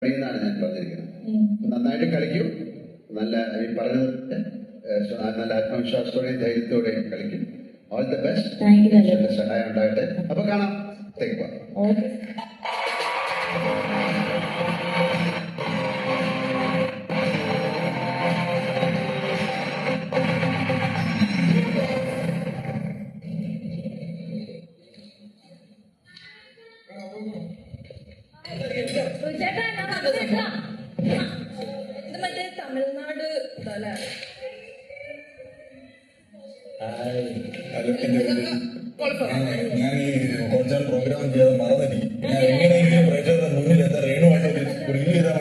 എന്നാണ് ഞാൻ പറഞ്ഞിരിക്കുന്നത്. നന്നായിട്ട് കളിക്കും, നല്ല ഈ പറഞ്ഞത് നല്ല ആത്മവിശ്വാസത്തോടെയും ധൈര്യത്തോടെയും കളിക്കും. ഓൾ ദ ബെസ്റ്റ്, സഹായം ഉണ്ടാകട്ടെ. അപ്പൊ കാണാം. മറ്റേ തമിഴ്നാട് ഞാൻ ഈ കുറച്ചാൽ പ്രോഗ്രാം ചെയ്യാതെ മറന്നില്ല. ഞാൻ എങ്ങനെയെങ്കിലും പ്രേക്ഷകരുടെ മുന്നിൽ എന്താ രേണുവായിട്ട് ഒരു റിവ്യൂ ചെയ്താൽ